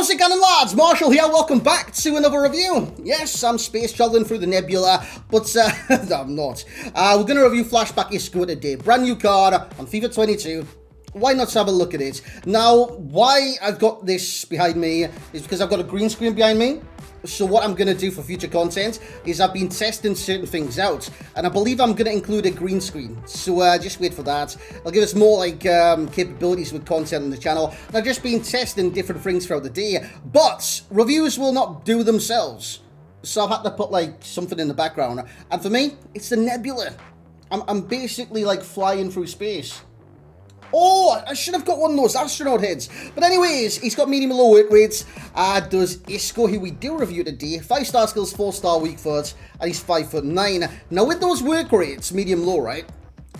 How's it going, lads? Marshall here, welcome back to another review. Yes, I'm space traveling through the nebula, but no, I'm not. We're going to review FLASHBACK ISCO today. Brand new card on FIFA 22. Why not have a look at it? Now, why I've got this behind me is because I've got a green screen behind me. So what I'm going to do for future content is I've been testing certain things out, and I believe I'm going to include a green screen. So just wait for that. I'll give us more like capabilities with content on the channel. And I've just been testing different things throughout the day, but reviews will not do themselves. So I've had to put like something in the background, and for me, it's the nebula. I'm basically like flying through space. Oh, I should have got one of those astronaut heads. But anyways, he's got medium and low work rates. Does Isco, who we do review today, 5-star skills, 4-star weak foot, and he's 5'9". Now with those work rates, medium low, right?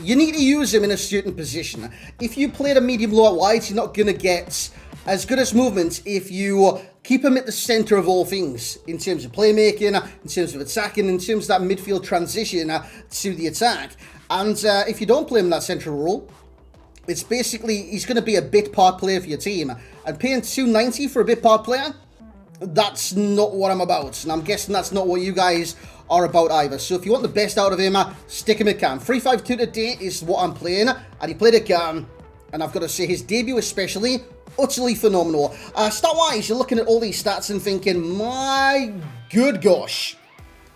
You need to use him in a certain position. If you play the medium low at wide, you're not gonna get as good as movement if you keep him at the center of all things, in terms of playmaking, in terms of attacking, in terms of that midfield transition to the attack. And if you don't play him in that central role, it's basically, he's going to be a bit part player for your team. And paying $290 for a bit part player, that's not what I'm about. And I'm guessing that's not what you guys are about either. So if you want the best out of him, stick him at cam. 352 today is what I'm playing. And he played at cam. And I've got to say, his debut especially, utterly phenomenal. Stat-wise, you're looking at all these stats and thinking, my good gosh.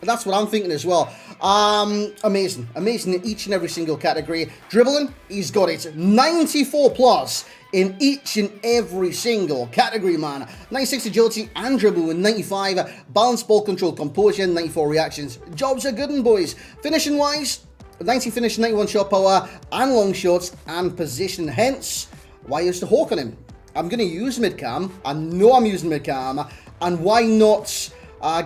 But that's what I'm thinking as well. Amazing in each and every single category. Dribbling, he's got it 94 plus in each and every single category, man. 96 agility and dribble with 95. Balance, ball control, composure, 94 reactions. Jobs are good, boys. Finishing wise, 90 finish, 91 shot power, and long shots and position. Hence, why use the hawk on him? I'm going to use mid-cam. I know I'm using mid-cam. And why not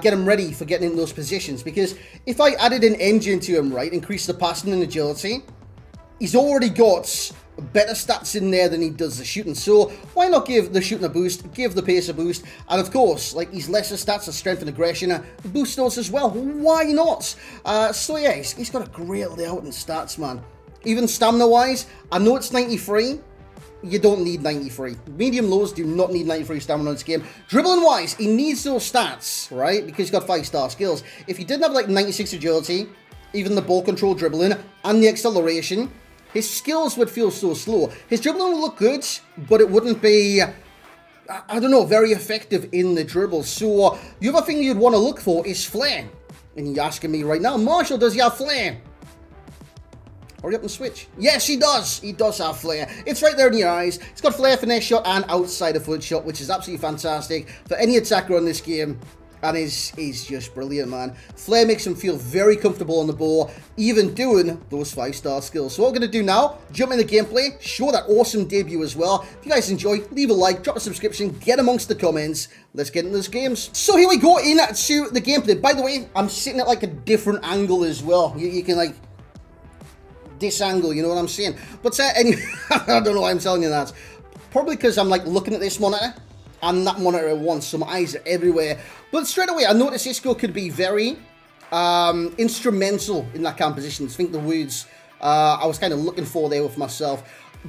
get him ready for getting in those positions? Because if I added an engine to him, right, increase the passing and agility, he's already got better stats in there than he does the shooting. So why not give the shooting a boost, give the pace a boost, and of course, like his lesser stats of strength and aggression, boost those as well. Why not? So yeah, he's got a great layout and stats, man. Even stamina-wise, I know it's 93. You don't need 93. Medium lows do not need 93 stamina in this game. Dribbling wise, he needs those stats, right? Because he's got 5-star skills. If he didn't have like 96 agility, even the ball control dribbling, and the acceleration, his skills would feel so slow. His dribbling would look good, but it wouldn't be, I don't know, very effective in the dribble. So the other thing you'd want to look for is flair. And you're asking me right now, Marshall, does he have flair? Hurry up and switch. Yes, he does. He does have flair. It's right there in your eyes. It's got flair, finesse shot, and outside of foot shot, which is absolutely fantastic for any attacker on this game. And he's just brilliant, man. Flair makes him feel very comfortable on the ball, even doing those 5-star skills. So what we're going to do now, jump in the gameplay, show that awesome debut as well. If you guys enjoy, leave a like, drop a subscription, get amongst the comments. Let's get into this games. So here we go into the gameplay. By the way, I'm sitting at like a different angle as well. You can like this angle, you know what I'm saying? But anyway, I don't know why I'm telling you that. Probably because I'm like looking at this monitor and that monitor at once, so my eyes are everywhere. But straight away, I noticed Isco could be very instrumental in that cam position. I think the words I was kind of looking for there with myself.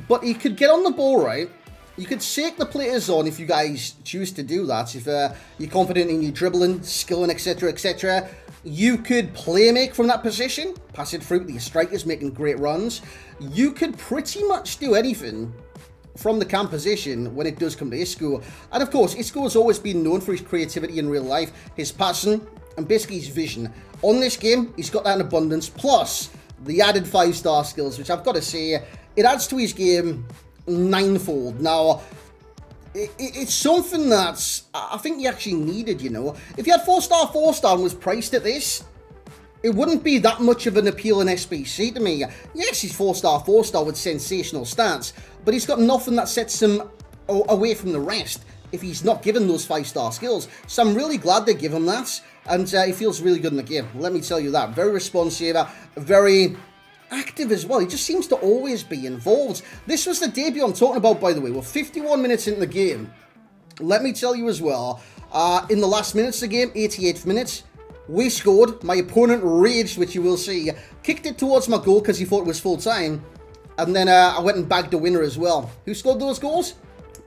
But he could get on the ball, right? You could shake the players on if you guys choose to do that. If you're confident in your dribbling, skilling, etc., etc., you could play make from that position, pass it through to your strikers, making great runs. You could pretty much do anything from the cam position when it does come to Isco. And of course, Isco has always been known for his creativity in real life, his passing, and basically his vision. On this game, he's got that in abundance, plus the added 5-star skills, which I've got to say, it adds to his game ninefold. Now, it's something that I think he actually needed, you know. If you had 4-star and was priced at this, it wouldn't be that much of an appealing SBC to me. Yes, he's 4-star with sensational stats, but he's got nothing that sets him away from the rest if he's not given those 5-star skills. So I'm really glad they give him that, and he feels really good in the game. Let me tell you that. Very responsive, very active as well. He just seems to always be involved. This was the debut I'm talking about, by the way. We're 51 minutes into the game. Let me tell you as well, in the last minutes of the game, 88th minute, we scored. My opponent raged, which you will see. Kicked it towards my goal because he thought it was full time. And then I went and bagged the winner as well. Who scored those goals?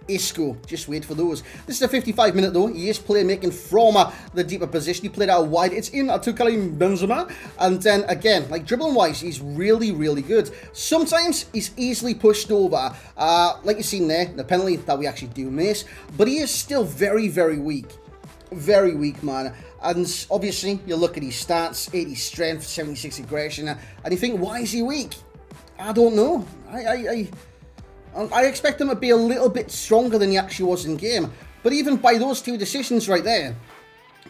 Isco. Just wait for those. This is a 55-minute though. He is playmaking from the deeper position. He played out wide. It's in to Karim Benzema. And then again, like dribbling-wise, he's really, really good. Sometimes he's easily pushed over. Like you've seen there, the penalty that we actually do miss. But he is still very, very weak. Very weak, man. And obviously, you look at his stats, 80 strength, 76 aggression, and you think, why is he weak? I don't know. I expect him to be a little bit stronger than he actually was in game. But even by those two decisions right there,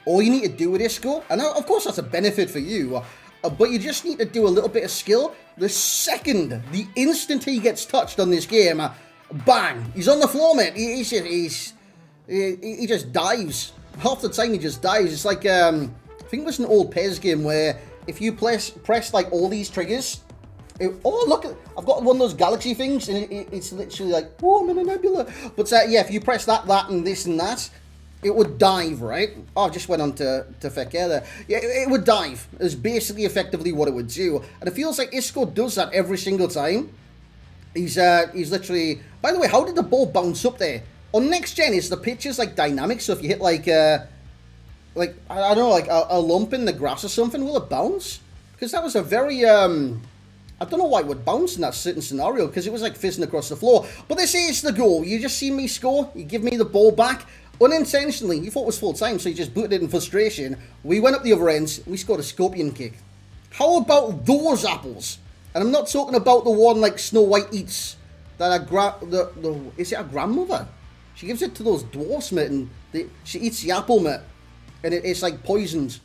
all you need to do with Isco, and of course that's a benefit for you, but you just need to do a little bit of skill. The instant he gets touched on this game, bang, he's on the floor, mate. He just dives. Half the time he just dives. It's like, I think it was an old PES game where if you press like all these triggers, oh look, I've got one of those galaxy things, and it's literally like, oh, I'm in a nebula. But yeah, if you press that, and this and that, it would dive, right? Oh, I just went on to Fekir there. Yeah, it would dive. It's basically effectively what it would do. And it feels like Isco does that every single time. He's literally, by the way, how did the ball bounce up there? On next gen, is the pitches like dynamic? So if you hit like I don't know, like a lump in the grass or something, will it bounce? Because that was a very I don't know why it would bounce in that certain scenario, because it was like fizzing across the floor. But this is the goal. You just see me score. You give me the ball back unintentionally. You thought it was full time, so you just booted it in frustration. We went up the other end. We scored a scorpion kick. How about those apples? And I'm not talking about the one like Snow White eats. That is it a grandmother? She gives it to those dwarfs, mate, and she eats the apple, mate, and it's like poisoned.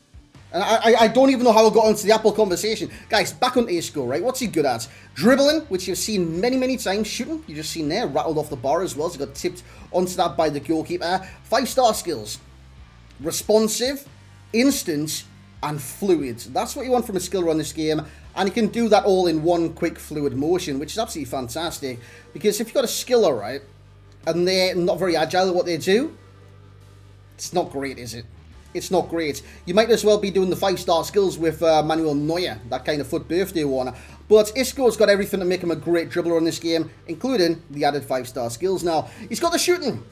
And I don't even know how I got into the apple conversation. Guys, back on Isco, right? What's he good at? Dribbling, which you've seen many, many times. Shooting, you just seen there, rattled off the bar as well. So got tipped onto that by the goalkeeper. 5-star skills. Responsive, instant, and fluid. That's what you want from a skill run this game. And you can do that all in one quick fluid motion, which is absolutely fantastic. Because if you've got a skiller, right, and they're not very agile at what they do, it's not great, is it? It's not great. You might as well be doing the 5-star skills with Manuel Neuer, that kind of foot birthday one. But Isco's got everything to make him a great dribbler in this game, including the added 5-star skills. Now, he's got the shooting.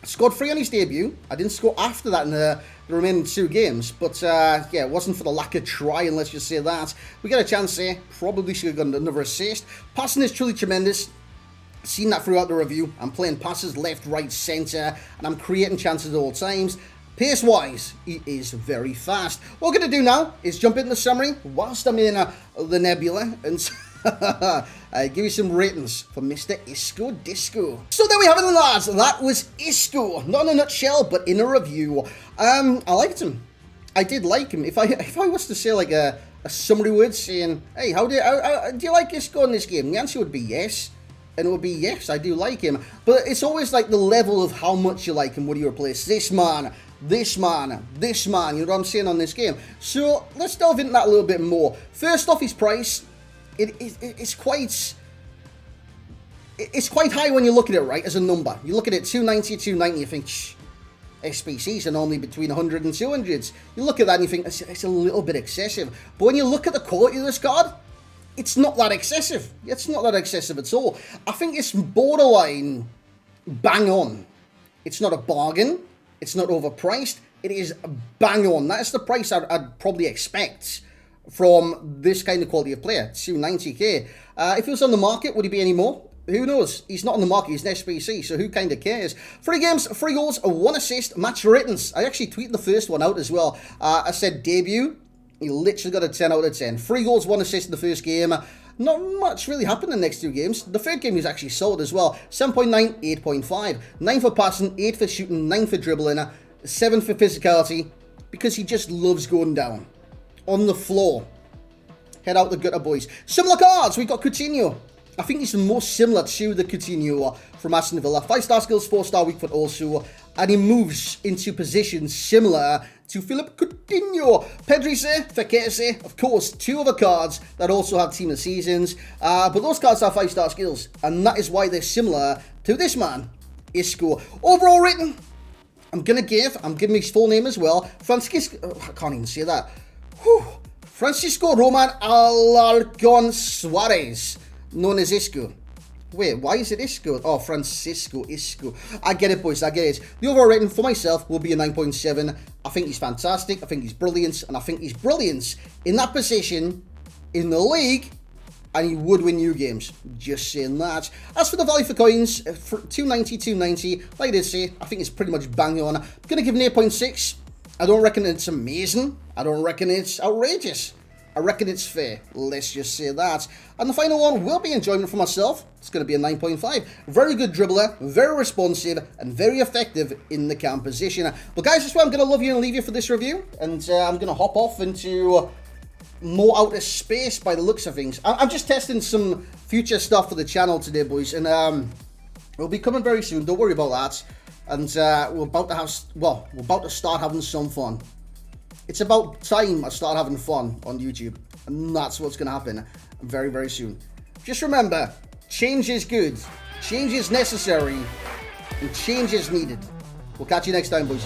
Scored 3 on his debut. I didn't score after that in the remaining 2 games. But, yeah, it wasn't for the lack of trying, let's just say that. We got a chance there. Probably should have gotten another assist. Passing is truly tremendous. Seen that throughout the review. I'm playing passes left, right, centre, and I'm creating chances at all times. Pace-wise, he is very fast. What we're going to do now is jump into the summary whilst I'm in the Nebula and give you some ratings for Mr. Isco Disco. So there we have it, lads. That was Isco. Not in a nutshell, but in a review. I liked him. I did like him. If I was to say like a summary word saying, hey, how do you like Isco in this game? The answer would be yes. And it would be, yes, I do like him. But it's always like the level of how much you like him. Would you replace this man, this man, this man? You know what I'm saying on this game? So let's delve into that a little bit more. First off, his price. It's quite high when you look at it, right, as a number. You look at it, 290, 290, you think, shh, SBCs are normally between 100 and 200s. You look at that and you think, it's a little bit excessive. But when you look at the quality of this card, it's not that excessive. It's not that excessive at all. I think it's borderline bang on. It's not a bargain. It's not overpriced. It is bang on. That is the price I'd probably expect from this kind of quality of player. 290k. If he was on the market, would he be any more? Who knows? He's not on the market. He's an SBC, so who kind of cares? 3 games, 3 goals, 1 assist, match ratings. I actually tweeted the first one out as well. I said debut. He literally got a 10 out of 10. 3 goals, 1 assist in the first game. Not much really happened in the next 2 games. The third game was actually solid as well. 7.9, 8.5. 9 for passing, 8 for shooting, 9 for dribbling, 7 for physicality. Because he just loves going down. On the floor. Head out the gutter, boys. Similar cards. We've got Coutinho. I think he's the most similar to the Coutinho from Aston Villa. 5-star skills, 4-star weak foot also. And he moves into positions similar to Philip Coutinho. Pedrice, Fekir, of course, 2 other cards that also have Team of Seasons. But those cards have 5-star skills. And that is why they're similar to this man, Isco. Overall rating, I'm giving his full name as well. I can't even say that. Francisco Roman Alarcon Suarez, known as Isco. Wait, why is it Isco? Oh, Francisco Isco. I get it, boys. I get it. The overall rating for myself will be a 9.7. I think he's fantastic. I think he's brilliant. And I think he's brilliant in that position in the league. And he would win new games. Just saying that. As for the value for coins, for 290, like I did say, I think it's pretty much bang on. I'm going to give it an 8.6. I don't reckon it's amazing. I don't reckon it's outrageous. I reckon it's fair. Let's just say that. And the final one will be enjoyment for myself. It's going to be a 9.5. Very good dribbler, very responsive, and very effective in the cam position. But guys, that's where I'm going to love you and leave you for this review. And I'm going to hop off into more outer space by the looks of things. I'm just testing some future stuff for the channel today, boys, and it'll be coming very soon. Don't worry about that. And we're about to start having some fun. It's about time I start having fun on YouTube, and that's what's going to happen very, very soon. Just remember, change is good, change is necessary, and change is needed. We'll catch you next time, boys.